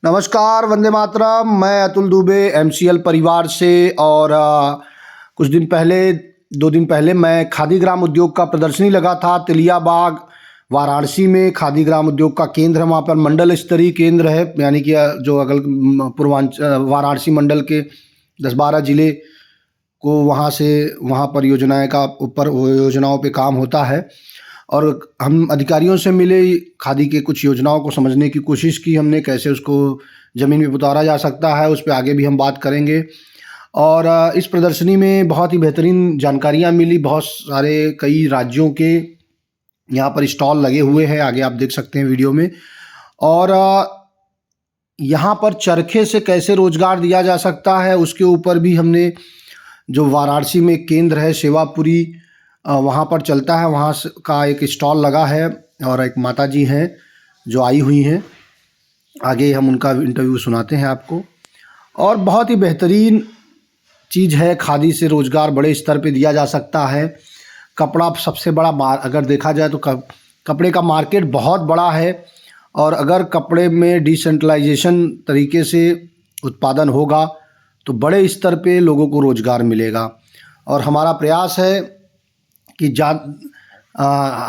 नमस्कार, वंदे मातरम। मैं अतुल दुबे एमसीएल परिवार से। और कुछ दिन पहले 2 दिन पहले मैं खादी ग्राम उद्योग का प्रदर्शनी लगा था तिलियाबाग वाराणसी में। खादी ग्राम उद्योग का केंद्र है, वहाँ पर मंडल स्तरीय केंद्र है, यानी कि जो अगल पूर्वांचल वाराणसी मंडल के 10-12 ज़िले को वहाँ पर योजनाओं पे काम होता है। और हम अधिकारियों से मिले, खादी के कुछ योजनाओं को समझने की कोशिश की हमने, कैसे उसको ज़मीन पे उतारा जा सकता है, उस पर आगे भी हम बात करेंगे। और इस प्रदर्शनी में बहुत ही बेहतरीन जानकारियाँ मिली। बहुत सारे कई राज्यों के यहाँ पर स्टॉल लगे हुए हैं, आगे आप देख सकते हैं वीडियो में। और यहाँ पर चरखे से कैसे रोज़गार दिया जा सकता है उसके ऊपर भी हमने, जो वाराणसी में एक केंद्र है सेवापुरी, वहाँ पर चलता है, वहाँ का एक स्टॉल लगा है और एक माता जी हैं जो आई हुई हैं। आगे हम उनका इंटरव्यू सुनाते हैं आपको। और बहुत ही बेहतरीन चीज़ है, खादी से रोज़गार बड़े स्तर पे दिया जा सकता है। कपड़ा सबसे बड़ा अगर देखा जाए तो कपड़े का मार्केट बहुत बड़ा है। और अगर कपड़े में डिसेंट्रलाइजेशन तरीके से उत्पादन होगा तो बड़े स्तर पे लोगों को रोज़गार मिलेगा। और हमारा प्रयास है कि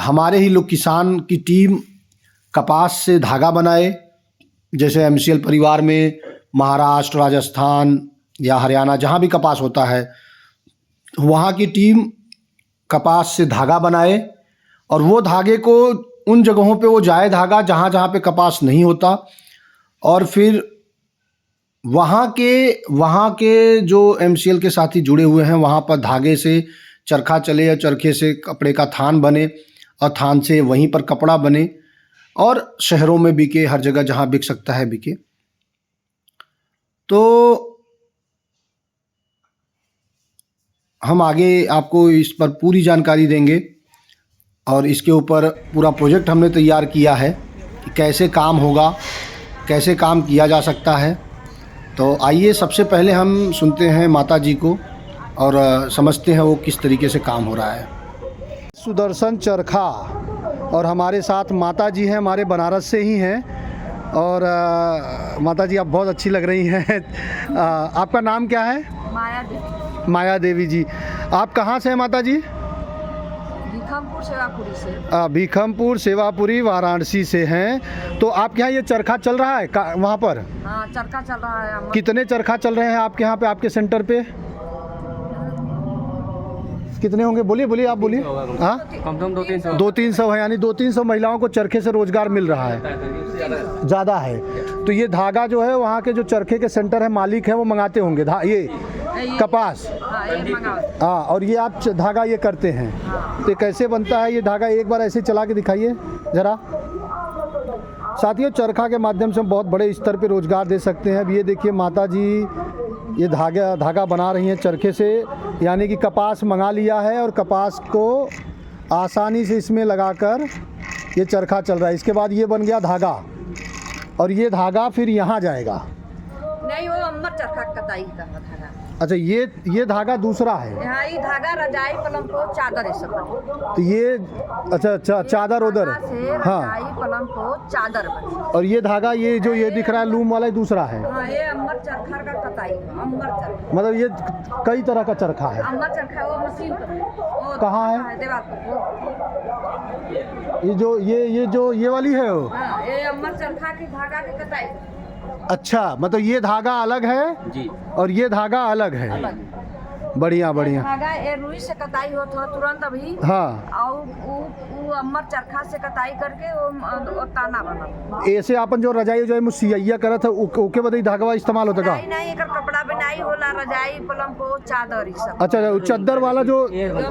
हमारे ही लोग, किसान की टीम कपास से धागा बनाए। जैसे एमसीएल परिवार में महाराष्ट्र, राजस्थान या हरियाणा, जहाँ भी कपास होता है, वहाँ की टीम कपास से धागा बनाए और वो धागे को उन जगहों पे वो जाए धागा जहाँ जहाँ पे कपास नहीं होता। और फिर वहाँ के जो एमसीएल के साथी जुड़े हुए हैं, वहाँ पर धागे से चरखा चले और चरखे से कपड़े का थान बने और थान से वहीं पर कपड़ा बने और शहरों में बिके, हर जगह जहाँ बिक सकता है बिके। तो हम आगे आपको इस पर पूरी जानकारी देंगे और इसके ऊपर पूरा प्रोजेक्ट हमने तैयार किया है कि कैसे काम होगा, कैसे काम किया जा सकता है। तो आइए सबसे पहले हम सुनते हैं माता जी को और समझते हैं वो किस तरीके से काम हो रहा है। सुदर्शन चरखा, और हमारे साथ माता जी हैं, हमारे बनारस से ही हैं। और माता जी आप बहुत अच्छी लग रही हैं। आपका नाम क्या है? माया देवी। माया देवी जी। आप कहाँ से हैं माता जी? भीखमपुर सेवापुरी से। भीखमपुर सेवापुरी वाराणसी से हैं। तो आपके यहाँ ये चरखा चल रहा है वहाँ पर? हाँ, चरखा चल रहा है। कितने चरखा चल रहे हैं आपके यहाँ पे, आपके सेंटर पे? कितने होंगे? बोलिए आप बोलिए। हाँ, कम से कम 200-300। 200-300 है, यानी 200-300 महिलाओं को चरखे से रोजगार मिल रहा है। ज़्यादा है। तो ये धागा जो है, वहाँ के जो चरखे के सेंटर है, मालिक है, वो मंगाते होंगे ये कपास। हाँ, और ये आप धागा ये करते हैं। तो ये कैसे बनता है ये धागा? एक बार ऐसे चला के दिखाइए ज़रा। साथियों, चरखा के माध्यम से हम बहुत बड़े स्तर पे रोजगार दे सकते हैं। अब ये देखिए माता जी ये धागा बना रही हैं चरखे से, यानी कि कपास मंगा लिया है और कपास को आसानी से इसमें लगाकर ये चरखा चल रहा है। इसके बाद ये बन गया धागा, और ये धागा फिर यहाँ जाएगा। नहीं, वो अम्बर चरखा कताई का धागा। अच्छा, ये धागा दूसरा है। यहाँ ये धागा रजाई, पलंग को चादर है सब। तो ये अच्छा चादर उधर है। हाँ, रजाई, पलंग को चादर बने। और ये धागा ये जो ये दिख रहा है लूम वाला, दूसरा है। हाँ, ये अम्बर चरखा का कताई है। अम्बर चरखा मतलब ये कई तरह का चरखा है। अम्बर चरखा वो मशीन पर कहाँ है? दीवार पर। ये वाली है वो। हाँ, ये अम्बर चरखा की धागा की कताई। अच्छा, मतलब ये धागा अलग है जी और ये धागा अलग है। बढ़िया। धागा ये रुई से कताई होता है तुरंत अभी। हाँ, और वो अम्बर चरखा से कताई करके वो ताना बना। ऐसे अपन जो रजाई जो है सियैया करत है, ओके बदई धागा इस्तेमाल होता का? नहीं, एकर कपड़ा बनाई होला, रजाई, पलंग को चादर ई सब। अच्छा, चद्दर वाला जो,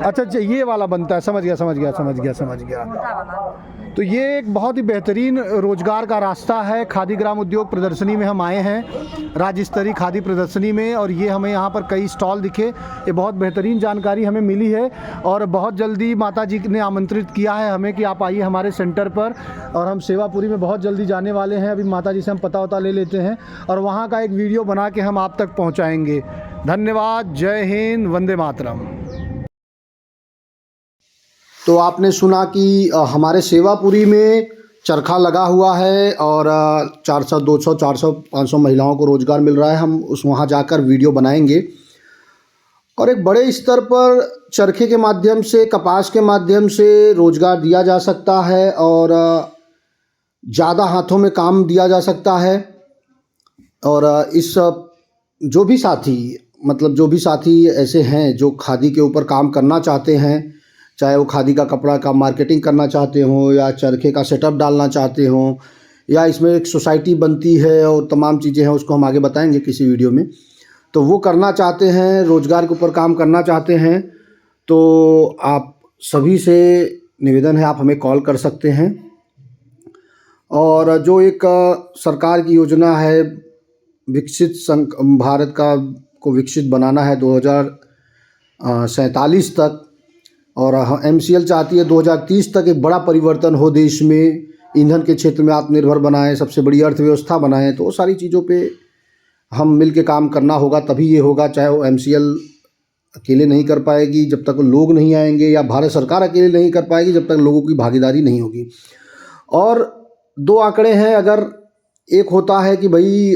अच्छा ये वाला बनता है। समझ गया। मोटा वाला। तो ये एक बहुत ही बेहतरीन रोजगार का रास्ता है। खादी ग्राम उद्योग प्रदर्शनी में हम आए हैं, राज्य स्तरीय खादी प्रदर्शनी में, और ये हमें यहाँ पर कई स्टॉल दिखे। ये बहुत बेहतरीन जानकारी हमें मिली है और बहुत जल्दी माता जी ने आमंत्रित किया है हमें कि आप आइए हमारे सेंटर पर, और हम सेवापुरी में बहुत जल्दी जाने वाले हैं। अभी माता जी से हम पता ले लेते हैं और वहाँ का एक वीडियो बना के हम आप तक पहुँचाएँगे। धन्यवाद। जय हिंद, वंदे मातरम। तो आपने सुना कि हमारे सेवापुरी में चरखा लगा हुआ है और 400 200 400 500 महिलाओं को रोज़गार मिल रहा है। हम वहाँ जाकर वीडियो बनाएंगे और एक बड़े स्तर पर चरखे के माध्यम से, कपास के माध्यम से रोज़गार दिया जा सकता है और ज़्यादा हाथों में काम दिया जा सकता है। और इस जो भी साथी ऐसे हैं जो खादी के ऊपर काम करना चाहते हैं, चाहे वो खादी का कपड़ा का मार्केटिंग करना चाहते हों या चरखे का सेटअप डालना चाहते हों या इसमें एक सोसाइटी बनती है और तमाम चीज़ें हैं, उसको हम आगे बताएंगे किसी वीडियो में। तो वो करना चाहते हैं, रोज़गार के ऊपर काम करना चाहते हैं, तो आप सभी से निवेदन है, आप हमें कॉल कर सकते हैं। और जो एक सरकार की योजना है विकसित भारत को विकसित बनाना है 2047 तक, और MCL चाहती है 2030 तक एक बड़ा परिवर्तन हो देश में, ईंधन के क्षेत्र में आत्मनिर्भर बनाएं, सबसे बड़ी अर्थव्यवस्था बनाएं। तो वो सारी चीज़ों पे हम मिल के काम करना होगा, तभी ये होगा। चाहे वो MCL अकेले नहीं कर पाएगी जब तक लोग नहीं आएंगे, या भारत सरकार अकेले नहीं कर पाएगी जब तक लोगों की भागीदारी नहीं होगी। और दो आंकड़े हैं, अगर एक होता है कि भाई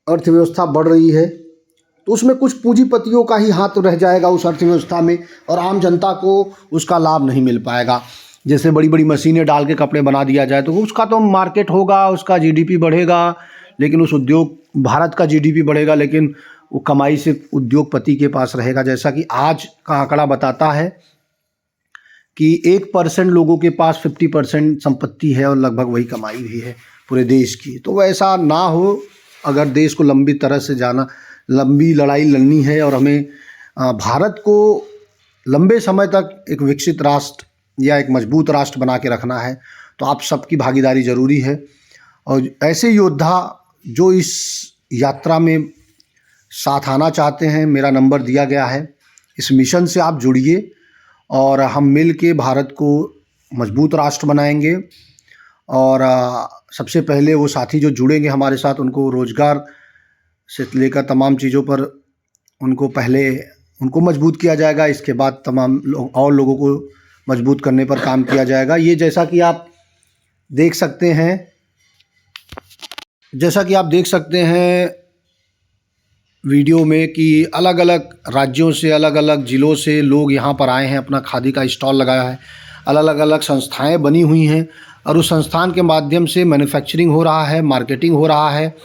अर्थव्यवस्था बढ़ रही है तो उसमें कुछ पूंजीपतियों का ही हाथ रह जाएगा उस अर्थव्यवस्था में और आम जनता को उसका लाभ नहीं मिल पाएगा। जैसे बड़ी बड़ी मशीनें डाल के कपड़े बना दिया जाए तो उसका तो मार्केट होगा, उसका GDP बढ़ेगा, लेकिन उस भारत का GDP बढ़ेगा, लेकिन वो कमाई सिर्फ उद्योगपति के पास रहेगा। जैसा कि आज का आंकड़ा बताता है कि 1% लोगों के पास 50% संपत्ति है और लगभग वही कमाई भी है पूरे देश की। तो वैसा ना हो, अगर देश को लंबी लड़ाई लड़नी है और हमें भारत को लंबे समय तक एक विकसित राष्ट्र या एक मजबूत राष्ट्र बना के रखना है, तो आप सबकी भागीदारी ज़रूरी है। और ऐसे योद्धा जो इस यात्रा में साथ आना चाहते हैं, मेरा नंबर दिया गया है, इस मिशन से आप जुड़िए और हम मिल के भारत को मजबूत राष्ट्र बनाएंगे। और सबसे पहले वो साथी जो जुड़ेंगे हमारे साथ, उनको रोज़गार से लेकर तमाम चीज़ों पर उनको मजबूत किया जाएगा। इसके बाद तमाम लोगों को मजबूत करने पर काम किया जाएगा। ये जैसा कि आप देख सकते हैं वीडियो में कि अलग अलग राज्यों से, अलग अलग ज़िलों से लोग यहाँ पर आए हैं, अपना खादी का स्टॉल लगाया है, अलग अलग संस्थाएं बनी हुई हैं और उस संस्थान के माध्यम से मैन्युफैक्चरिंग हो रहा है, मार्केटिंग हो रहा है,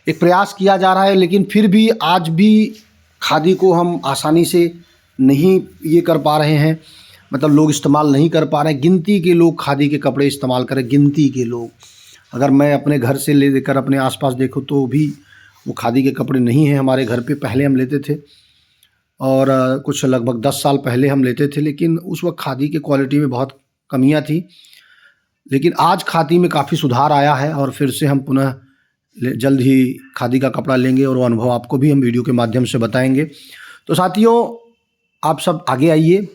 एक प्रयास किया जा रहा है। लेकिन फिर भी आज भी खादी को हम आसानी से नहीं ये कर पा रहे हैं, मतलब लोग इस्तेमाल नहीं कर पा रहे हैं। गिनती के लोग खादी के कपड़े इस्तेमाल करें, गिनती के लोग। अगर मैं अपने घर से लेकर अपने आसपास देखूँ तो भी वो खादी के कपड़े नहीं हैं हमारे घर पे। पहले हम लेते थे और कुछ लगभग 10 साल पहले हम लेते थे, लेकिन उस वक्त खादी के क्वालिटी में बहुत कमियां थी। लेकिन आज खादी में काफ़ी सुधार आया है और फिर से हम पुनः जल्द ही खादी का कपड़ा लेंगे और वो अनुभव आपको भी हम वीडियो के माध्यम से बताएंगे। तो साथियों, आप सब आगे आइए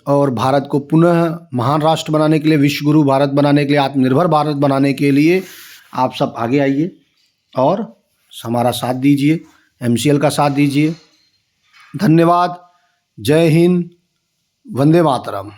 और भारत को पुनः महान राष्ट्र बनाने के लिए, विश्व गुरु भारत बनाने के लिए, आत्मनिर्भर भारत बनाने के लिए आप सब आगे आइए और हमारा साथ दीजिए, MCL का साथ दीजिए। धन्यवाद। जय हिंद, वंदे मातरम।